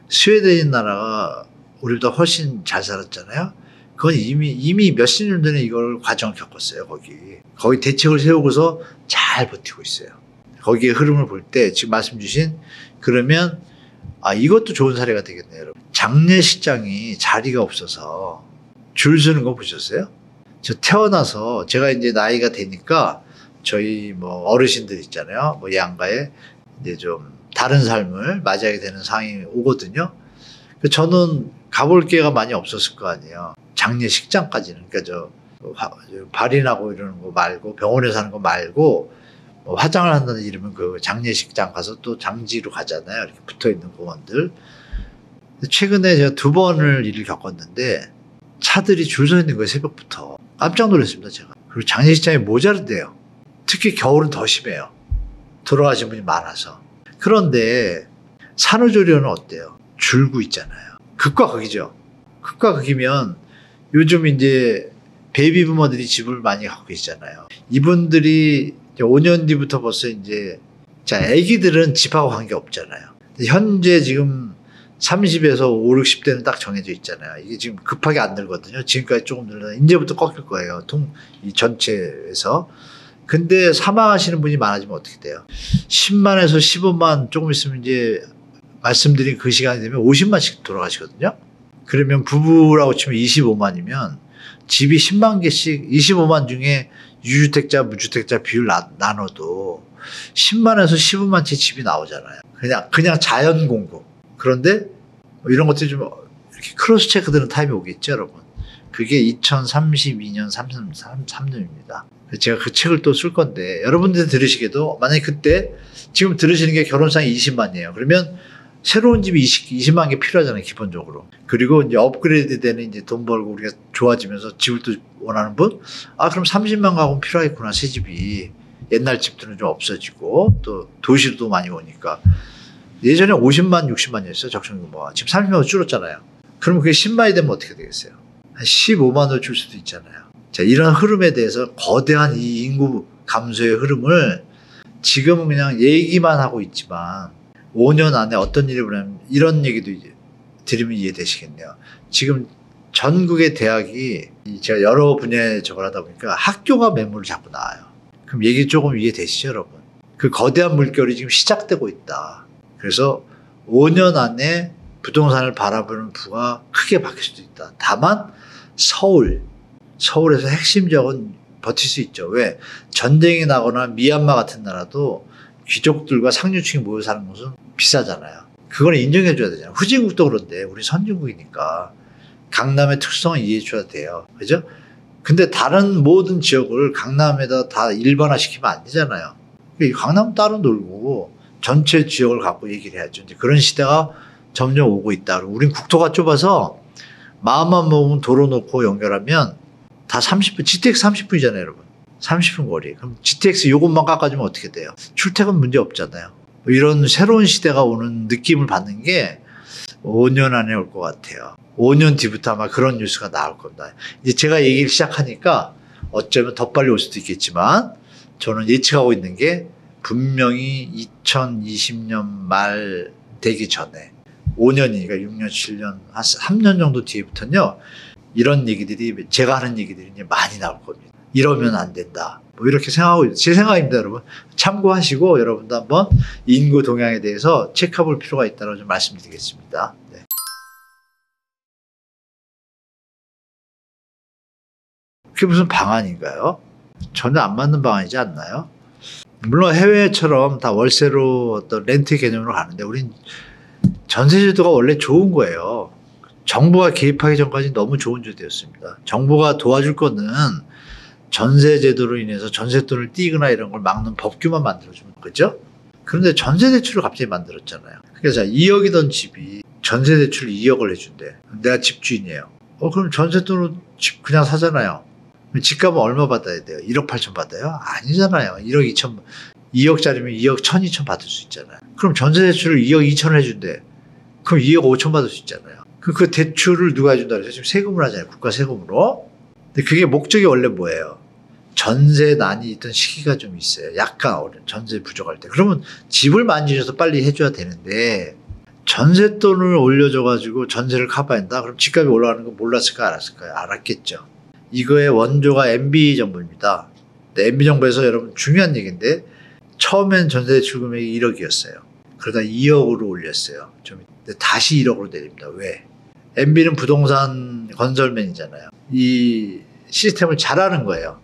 스웨덴 나라가 우리보다 훨씬 잘 살았잖아요. 그건 이미 몇십 년 전에 이걸 과정을 겪었어요, 거기 대책을 세우고서 잘 버티고 있어요. 거기에 흐름을 볼 때 지금 말씀 주신 그러면 이것도 좋은 사례가 되겠네요, 여러분. 장례식장이 자리가 없어서 줄 서는 거 보셨어요? 저 태어나서 제가 이제 나이가 되니까 저희 뭐 어르신들 있잖아요. 뭐 양가에 이제 좀 다른 삶을 맞이하게 되는 상황이 오거든요. 저는 가볼 기회가 많이 없었을 거 아니에요. 장례식장까지는. 그러니까 발인하고 이러는 거 말고 병원에 사는 거 말고 뭐 화장을 한다는 이러면 그 장례식장 가서 또 장지로 가잖아요. 이렇게 붙어 있는 공원들. 최근에 제가 2번을 일을 겪었는데 차들이 줄 서 있는 거예요, 새벽부터. 깜짝 놀랐습니다, 제가. 그리고 장례식장이 모자른대요. 특히 겨울은 더 심해요. 돌아가신 분이 많아서. 그런데 산후조리원은 어때요? 줄고 있잖아요. 극과 극이죠. 극과 극이면 요즘 이제 베이비부머들이 집을 많이 갖고 계시잖아요. 이분들이 5년 뒤부터 벌써 이제 애기들은 집하고 관계 없잖아요. 현재 지금 30에서 5, 60대는 딱 정해져 있잖아요. 이게 지금 급하게 안 늘거든요. 지금까지 조금 늘었는데 이제부터 꺾일 거예요. 이 전체에서. 근데 사망하시는 분이 많아지면 어떻게 돼요? 10만에서 15만 조금 있으면 이제 말씀드린 그 시간이 되면 50만씩 돌아가시거든요. 그러면 부부라고 치면 25만이면 집이 10만 개씩 25만 중에 유주택자, 무주택자 비율 나눠도 10만에서 15만 채 집이 나오잖아요. 그냥 자연 공급. 그런데 이런 것들이 좀 이렇게 크로스 체크되는 타임이 오겠죠, 여러분. 그게 2032년, 33년입니다. 제가 그 책을 또 쓸 건데 여러분들 들으시게도 만약에 그때 지금 들으시는 게 결혼상이 20만이에요. 그러면 새로운 집이 20만 개 필요하잖아요, 기본적으로. 그리고 이제 업그레이드 되는 이제 돈 벌고 우리가 좋아지면서 집을 또 원하는 분? 그럼 30만 가구는 필요하겠구나, 새 집이. 옛날 집들은 좀 없어지고 또 도시도 많이 오니까. 예전에 50만, 60만이었어요, 적정규모가. 지금 30만으로 줄었잖아요. 그럼 그게 10만이 되면 어떻게 되겠어요? 한 15만으로 줄 수도 있잖아요. 자, 이런 흐름에 대해서 거대한 이 인구 감소의 흐름을 지금은 그냥 얘기만 하고 있지만 5년 안에 어떤 일이 벌어지면 이런 얘기도 이제 드리면 이해되시겠네요. 지금 전국의 대학이 제가 여러 분야에 저걸 하다 보니까 학교가 매물을 자꾸 나와요. 그럼 얘기 조금 이해되시죠, 여러분? 그 거대한 물결이 지금 시작되고 있다. 그래서 5년 안에 부동산을 바라보는 부가 크게 바뀔 수도 있다. 다만 서울에서 핵심 지역은 버틸 수 있죠. 왜? 전쟁이 나거나 미얀마 같은 나라도 귀족들과 상류층이 모여 사는 곳은 비싸잖아요. 그걸 인정해 줘야 되잖아요. 후진국도 그런데 우리 선진국이니까 강남의 특성을 이해해 줘야 돼요. 그죠? 근데 다른 모든 지역을 강남에다 다 일반화 시키면 안 되잖아요. 강남 따로 놀고 전체 지역을 갖고 얘기를 해야죠. 이제 그런 시대가 점점 오고 있다. 우린 국토가 좁아서 마음만 먹으면 도로 놓고 연결하면 다 30분, GTX 30분이잖아요, 여러분. 30분 거리. 그럼 GTX 요것만 깎아주면 어떻게 돼요? 출퇴근 문제 없잖아요. 이런 새로운 시대가 오는 느낌을 받는 게 5년 안에 올 것 같아요. 5년 뒤부터 아마 그런 뉴스가 나올 겁니다. 이제 제가 얘기를 시작하니까 어쩌면 더 빨리 올 수도 있겠지만 저는 예측하고 있는 게 분명히 2020년 말 되기 전에 5년이니까 6년, 7년, 한 3년 정도 뒤부터는요. 이런 얘기들이 제가 하는 얘기들이 이제 많이 나올 겁니다. 이러면 안 된다. 뭐 이렇게 생각하고 제 생각입니다, 여러분. 참고하시고 여러분도 한번 인구 동향에 대해서 체크해볼 필요가 있다고 좀 말씀드리겠습니다. 네. 그게 무슨 방안인가요? 전혀 안 맞는 방안이지 않나요? 물론 해외처럼 다 월세로 어떤 렌트 개념으로 가는데 우린 전세제도가 원래 좋은 거예요. 정부가 개입하기 전까지 너무 좋은 제도였습니다. 정부가 도와줄 거는 전세제도로 인해서 전세돈을 띄거나 이런 걸 막는 법규만 만들어주면 그죠? 그런데 전세대출을 갑자기 만들었잖아요. 그래서 2억이던 집이 전세대출 2억을 해준대. 내가 집주인이에요. 그럼 전세돈으로 집 그냥 사잖아요. 집값은 얼마 받아야 돼요? 1억 8천 받아요? 아니잖아요. 1억 2천, 2억짜리면 2억 1천, 2천 받을 수 있잖아요. 그럼 전세대출을 2억 2천 해준대. 그럼 2억 5천 받을 수 있잖아요. 그 대출을 누가 해준다 그래서 지금 세금을 하잖아요. 국가 세금으로. 근데 그게 목적이 원래 뭐예요? 전세난이 있던 시기가 좀 있어요. 약간 전세 부족할 때. 그러면 집을 많이 줘서 빨리 해줘야 되는데 전셋돈을 올려줘가지고 전세를 커버한다? 그럼 집값이 올라가는 거 몰랐을까요? 알았을까요? 알았겠죠. 이거의 원조가 MB 정부입니다. MB 정부에서 여러분 중요한 얘기인데 처음엔 전세대출 금액이 1억이었어요. 그러다 2억으로 올렸어요. 근데 다시 1억으로 내립니다. 왜? MB는 부동산 건설맨이잖아요. 이 시스템을 잘 아는 거예요.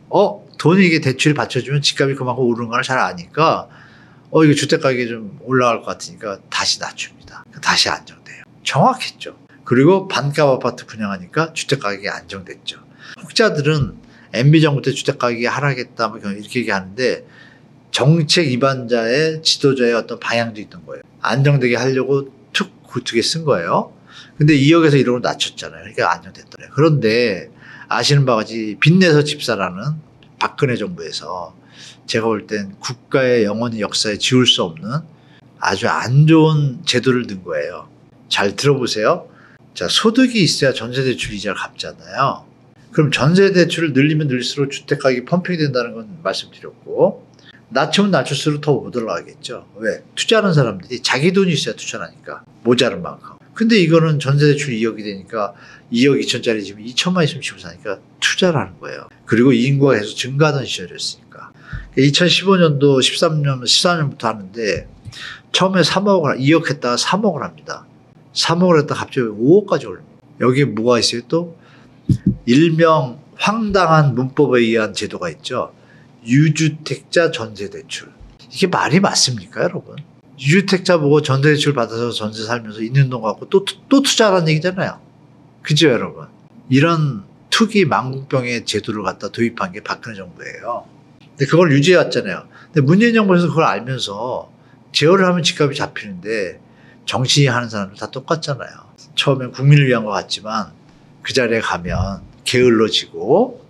돈이 이게 대출이 받쳐주면 집값이 그만큼 오르는 걸 잘 아니까 이거 주택가격이 좀 올라갈 것 같으니까 다시 낮춥니다. 다시 안정돼요. 정확했죠. 그리고 반값 아파트 분양하니까 주택가격이 안정됐죠. 혹자들은 MB정부 때 주택가격이 하락했다 뭐 이렇게 얘기하는데 정책 입안자의 지도자의 어떤 방향도 있던 거예요. 안정되게 하려고 툭 두개 쓴 거예요. 근데 2억에서 1억으로 낮췄잖아요. 그러니까 안정됐더래요. 그런데 아시는 바와 같이 빚내서 집사라는 박근혜 정부에서 제가 볼 땐 국가의 영원히 역사에 지울 수 없는 아주 안 좋은 제도를 넣은 거예요. 잘 들어보세요. 자, 소득이 있어야 전세대출 이자를 갚잖아요. 그럼 전세대출을 늘리면 늘릴수록 주택가격이 펌핑이 된다는 건 말씀드렸고, 낮추면 낮출수록 더 못 올라가겠죠. 왜? 투자하는 사람들이 자기 돈이 있어야 투자하니까. 모자른 만큼. 근데 이거는 전세대출 2억이 되니까 2억 2천짜리 집이 2천만 있으면 집을 사니까 투자를 하는 거예요. 그리고 인구가 계속 증가하던 시절이었으니까. 2015년도 14년부터 하는데 처음에 2억 했다가 3억을 합니다. 3억을 했다가 갑자기 5억까지 올립니다. 여기에 뭐가 있어요 또? 일명 황당한 문법에 의한 제도가 있죠. 유주택자 전세대출. 이게 말이 맞습니까 여러분? 유주택자 보고 전세대출 받아서 전세 살면서 있는 돈 갖고 또 투자하라는 얘기잖아요. 그죠 여러분? 이런 투기 망국병의 제도를 갖다 도입한 게 박근혜 정부예요. 근데 그걸 유지해 왔잖아요. 근데 문재인 정부에서 그걸 알면서 제어를 하면 집값이 잡히는데 정치하는 사람들 다 똑같잖아요. 처음엔 국민을 위한 것 같지만 그 자리에 가면 게을러지고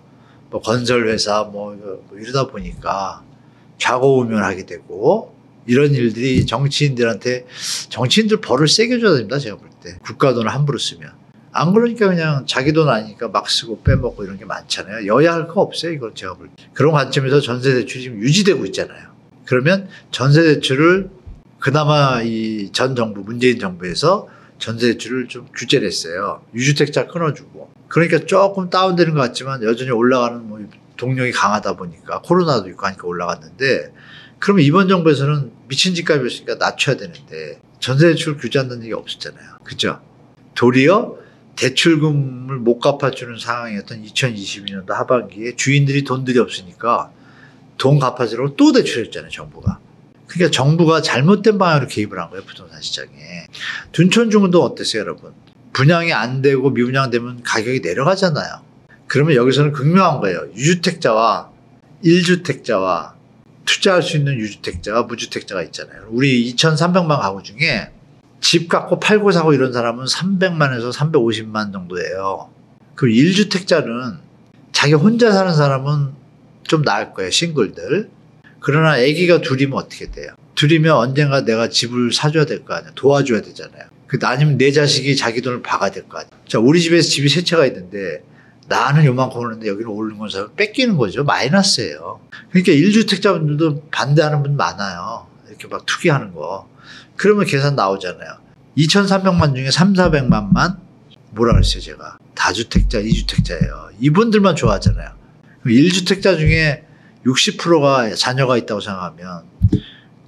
뭐 건설회사 뭐 이러다 보니까 좌고우면하게 되고 이런 일들이 정치인들 벌을 세게 줘야 됩니다. 제가 볼 때. 국가 돈을 함부로 쓰면. 안 그러니까 그냥 자기 돈 아니니까 막 쓰고 빼먹고 이런 게 많잖아요. 여야 할 거 없어요. 이건 제가 볼 때. 그런 관점에서 전세대출이 지금 유지되고 있잖아요. 그러면 전세대출을 그나마 이 전 정부, 문재인 정부에서 전세대출을 좀 규제를 했어요. 유주택자 끊어주고. 그러니까 조금 다운되는 것 같지만 여전히 올라가는 뭐 동력이 강하다 보니까 코로나도 있고 하니까 올라갔는데 그러면 이번 정부에서는 미친 집값이었으니까 낮춰야 되는데 전세대출 규제한다는 얘기 없었잖아요. 그죠? 도리어 대출금을 못 갚아주는 상황이었던 2022년도 하반기에 주인들이 돈들이 없으니까 돈 갚아주려고 또 대출했잖아요. 정부가. 그러니까 정부가 잘못된 방향으로 개입을 한 거예요. 부동산 시장에. 둔촌중도 어땠어요 여러분? 분양이 안 되고 미분양되면 가격이 내려가잖아요. 그러면 여기서는 극명한 거예요. 유주택자와 1주택자와 투자할 수 있는 유주택자와 무주택자가 있잖아요. 우리 2,300만 가구 중에 집 갖고 팔고 사고 이런 사람은 300만에서 350만 정도예요. 그럼 1주택자는 자기 혼자 사는 사람은 좀 나을 거예요. 싱글들. 그러나 아기가 둘이면 어떻게 돼요? 둘이면 언젠가 내가 집을 사줘야 될 거 아니야. 도와줘야 되잖아요. 아니면 내 자식이 자기 돈을 박아야 될 거 아니야. 자, 우리 집에서 집이 세 채가 있는데 나는 요만큼 오는데 여기는 오르는 건 사람 뺏기는 거죠. 마이너스예요. 그러니까 1주택자분들도 반대하는 분 많아요. 이렇게 막 투기하는 거. 그러면 계산 나오잖아요. 2,300만 중에 3,400만만 뭐라 그랬어요 제가. 다주택자, 2주택자예요. 이분들만 좋아하잖아요. 1주택자 중에 60%가 자녀가 있다고 생각하면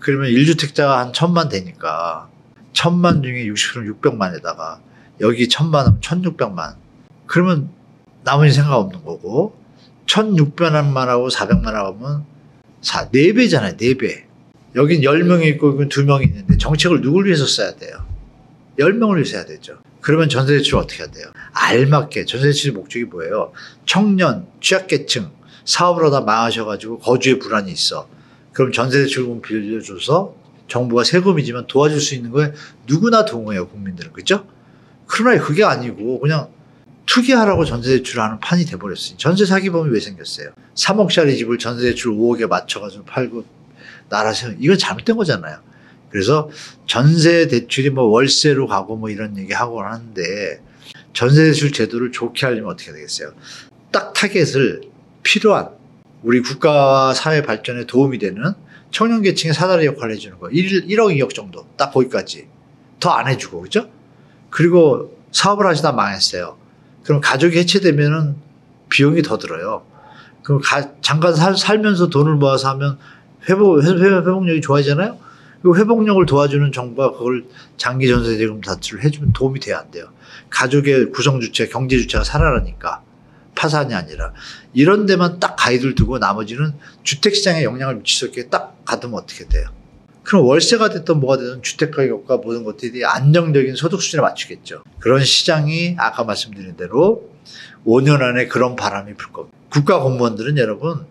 그러면 1주택자가 한 1,000만 되니까 1,000만 중에 60%는 600만에다가 여기 1,000만 하면 1,600만. 그러면 나머지 생각 없는 거고 1,600만하고 400만하고 하면 4배잖아요. 4배. 여긴 10명이 있고 여긴 2명이 있는데 정책을 누굴 위해서 써야 돼요? 10명을 위해서 해야 되죠. 그러면 전세대출을 어떻게 해야 돼요? 알맞게. 전세대출의 목적이 뭐예요? 청년, 취약계층, 사업을 하다 망하셔가지고 거주에 불안이 있어. 그럼 전세대출금 빌려줘서 정부가 세금이지만 도와줄 수 있는 거에 누구나 동의해요. 국민들은. 그죠? 그러나 그게 아니고 그냥 투기하라고 전세대출을 하는 판이 돼버렸어요. 전세 사기범이 왜 생겼어요? 3억짜리 집을 전세대출 5억에 맞춰가지고 팔고 나라 세우 이건 잘못된 거잖아요. 그래서 전세대출이 뭐 월세로 가고 뭐 이런 얘기 하고 하는데 전세대출 제도를 좋게 하려면 어떻게 되겠어요? 딱 타겟을 필요한 우리 국가와 사회 발전에 도움이 되는 청년계층의 사다리 역할을 해주는 거예요. 1억 2억 정도 딱 거기까지 더 안 해주고, 그죠? 그리고 사업을 하시다 망했어요. 그럼 가족이 해체되면은 비용이 더 들어요. 그럼 잠깐 살면서 돈을 모아서 하면 회복력이 좋아지잖아요? 그 회복력을 도와주는 정부가 그걸 장기 전세대금 대출을 해주면 도움이 돼야 안 돼요. 가족의 구성주체, 경제주체가 살아나니까. 파산이 아니라. 이런 데만 딱 가이드를 두고 나머지는 주택시장에 영향을 미칠 수 있게 딱 가두면 어떻게 돼요? 그럼 월세가 됐든 뭐가 됐든 주택가격과 모든 것들이 안정적인 소득 수준에 맞추겠죠. 그런 시장이 아까 말씀드린 대로 5년 안에 그런 바람이 불 겁니다. 국가 공무원들은 여러분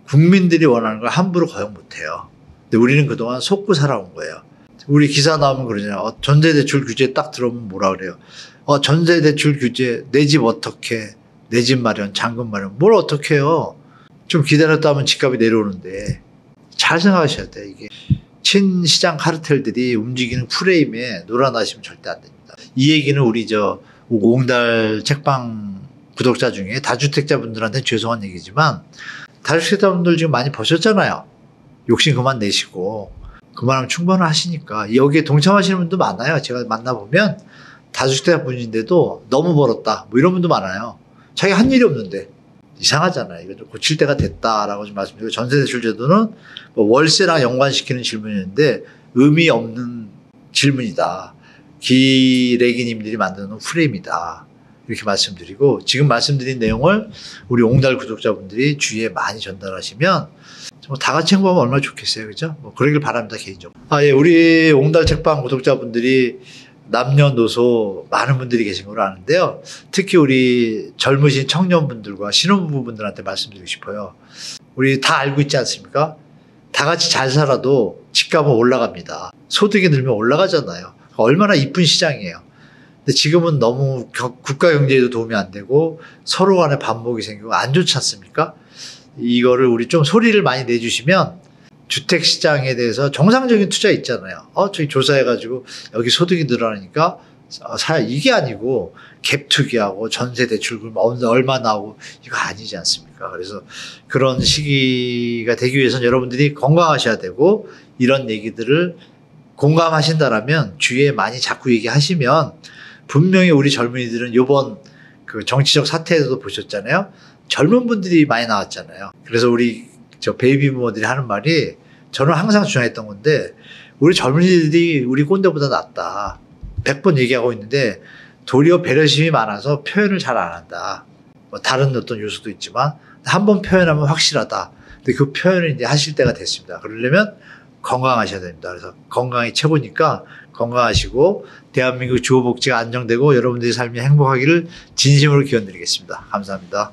국민들이 원하는 걸 함부로 거역 못해요. 근데 우리는 그동안 속고 살아온 거예요. 우리 기사 나오면 그러잖아요. 전세대출 규제 딱 들어오면 뭐라 그래요. 전세대출 규제 내 집 어떻게 내 집 마련 잔금 마련 뭘 어떻게 해요. 좀 기다렸다 하면 집값이 내려오는데 잘 생각하셔야 돼요. 이게 친시장 카르텔들이 움직이는 프레임에 놀아나시면 절대 안 됩니다. 이 얘기는 우리 옹달 책방 구독자 중에 다주택자분들한테 죄송한 얘기지만 다주택자분들 지금 많이 버셨잖아요. 욕심 그만 내시고 그만하면 충분하시니까 여기에 동참하시는 분도 많아요. 제가 만나보면 다주택자분인데도 너무 벌었다 뭐 이런 분도 많아요. 자기 한 일이 없는데 이상하잖아요. 이거 좀 고칠 때가 됐다라고 좀 말씀드리고 전세대출 제도는 뭐 월세랑 연관시키는 질문이었는데 의미 없는 질문이다. 기레기님들이 만드는 프레임이다. 이렇게 말씀드리고 지금 말씀드린 내용을 우리 옹달 구독자분들이 주위에 많이 전달하시면 다 같이 행복하면 얼마나 좋겠어요. 그죠? 뭐 그러길 바랍니다. 개인적으로. 예. 우리 옹달 책방 구독자분들이 남녀노소 많은 분들이 계신 걸로 아는데요. 특히 우리 젊으신 청년분들과 신혼부부분들한테 말씀드리고 싶어요. 우리 다 알고 있지 않습니까? 다 같이 잘 살아도 집값은 올라갑니다. 소득이 늘면 올라가잖아요. 얼마나 이쁜 시장이에요. 근데 지금은 너무 국가 경제에도 도움이 안 되고 서로 간에 반목이 생기고 안 좋지 않습니까? 이거를 우리 좀 소리를 많이 내주시면 주택시장에 대해서 정상적인 투자 있잖아요. 저기 조사해가지고 여기 소득이 늘어나니까 이게 아니고 갭 투기하고 전세 대출금 얼마 나오고 이거 아니지 않습니까? 그래서 그런 시기가 되기 위해서는 여러분들이 건강하셔야 되고 이런 얘기들을 공감하신다라면 주위에 많이 자꾸 얘기하시면 분명히 우리 젊은이들은 이번 그 정치적 사태에서도 보셨잖아요. 젊은 분들이 많이 나왔잖아요. 그래서 우리 베이비 부모들이 하는 말이 저는 항상 주장했던 건데 우리 젊은이들이 우리 꼰대보다 낫다. 100번 얘기하고 있는데 도리어 배려심이 많아서 표현을 잘 안 한다. 뭐 다른 어떤 요소도 있지만 한번 표현하면 확실하다. 근데 그 표현을 이제 하실 때가 됐습니다. 그러려면 건강하셔야 됩니다. 그래서 건강이 최고니까 건강하시고 대한민국 주거복지가 안정되고 여러분들의 삶이 행복하기를 진심으로 기원드리겠습니다. 감사합니다.